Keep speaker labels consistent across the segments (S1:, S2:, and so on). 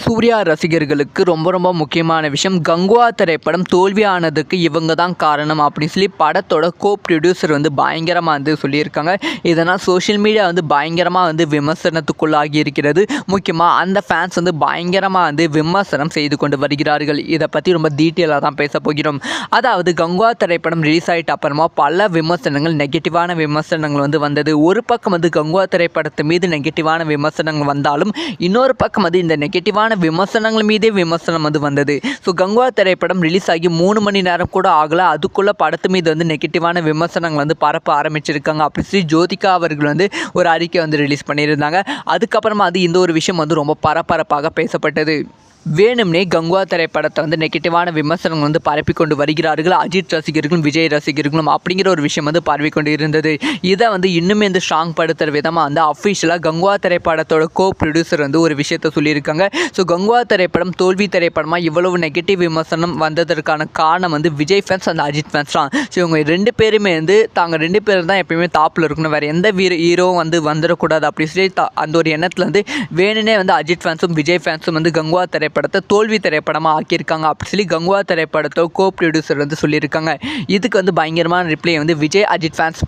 S1: சூர்யா ரசிகர்களுக்கு ரொம்ப முக்கியமான விஷயம், கங்குவா திரைப்படம் தோல்வியானதுக்கு இவங்க தான் காரணம் அப்படின்னு சொல்லி படத்தோட ப்ரொடியூசர் பயங்கரமாக சொல்லியிருக்காங்க. இதனால் சோஷியல் மீடியா பயங்கரமாக விமர்சனத்துக்குள்ளாகி இருக்கிறது. முக்கியமாக அந்த ஃபேன்ஸ் பயங்கரமாக விமர்சனம் செய்து கொண்டு வருகிறார்கள். இதை பற்றி ரொம்ப டீட்டெயிலாக தான் பேச போகிறோம். அதாவது கங்குவா திரைப்படம் ரிலீஸ் ஆகிட்ட அப்புறமா பல விமர்சனங்கள், நெகட்டிவான விமர்சனங்கள் வந்தது. ஒரு பக்கம் கங்குவா திரைப்படத்து மீது நெகட்டிவான விமர்சனங்கள் வந்தாலும், இன்னொரு பக்கம் இந்த நெகட்டிவான விமர்சனங்கள் மீதே விமர்சனம் வந்தது. ஸோ கங்குவா திரைப்படம் ரிலீஸ் ஆகி 3 மணி நேரம் கூட ஆகல, அதுக்குள்ள படத்து மீது நெகட்டிவான விமர்சனங்கள் பரப்ப ஆரம்பிச்சிருக்காங்க அப்படி சொல்லி ஜோதிகா அவர்கள் ஒரு அறிக்கை ரிலீஸ் பண்ணியிருந்தாங்க. அதுக்கப்புறமா இந்த ஒரு விஷயம் ரொம்ப பரபரப்பாக பேசப்பட்டது. வேணும்னே கங்குவா திரைப்படத்தை நெகட்டிவான விமர்சனங்கள் பரப்பி கொண்டு வருகிறார்கள் அஜித் ரசிகர்களும் விஜய் ரசிகர்களும் அப்படிங்கிற ஒரு விஷயம் பரவி கொண்டு இருந்தது. இதை இன்னுமே ஸ்ட்ராங் படுத்துகிற விதமாக அஃபிஷியலாக கங்குவா திரைப்படத்தோட ப்ரொடியூசர் ஒரு விஷயத்த சொல்லியிருக்காங்க. ஸோ கங்குவா திரைப்படம் தோல்வி திரைப்படமாக இவ்வளவு நெகட்டிவ் விமர்சனம் வந்ததற்கான காரணம் விஜய் ஃபேன்ஸ் அந்த அஜித் ஃபேன்ஸ் தான். ஸோ இவங்க 2 பேருமே தாங்க 2 பேரும் தான் எப்பயுமே டாப்பில் இருக்கணும், வேறு எந்த ஹீரோவும் வந்துடக்கூடாது அப்படி சொல்லி அந்த ஒரு எண்ணத்தில் வேணுனே அஜித் ஃபேன்ஸும் விஜய் ஃபேன்ஸும் கங்குவா திரைப்படத்தை தோல்வி திரைப்படமாக ஆக்கியிருக்காங்க அப்படி சொல்லி கங்குவா திரைப்படத்தோ ப்ரொடியூசர் சொல்லியிருக்காங்க. இதுக்கு பயங்கரமான ரிப்ளை விஜய் அஜித் ஃபேன்ஸ்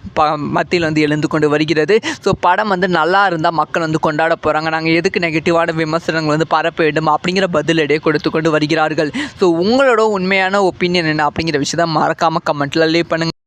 S1: மத்தியில் எழுந்து கொண்டு வருகிறது. ஸோ படம் நல்லா இருந்தால் மக்கள் கொண்டாட போகிறாங்க, நாங்கள் எதுக்கு நெகட்டிவான விமர்சனங்கள் பரப்ப வேண்டும் அப்படிங்கிற பதிலடியை கொடுத்து கொண்டு வருகிறார்கள். ஸோ உங்களோட உண்மையான ஒப்பீனியன் என்ன அப்படிங்கிற விஷயத்தை மறக்காமல் கமெண்ட்டில் லீவ் பண்ணுங்கள்.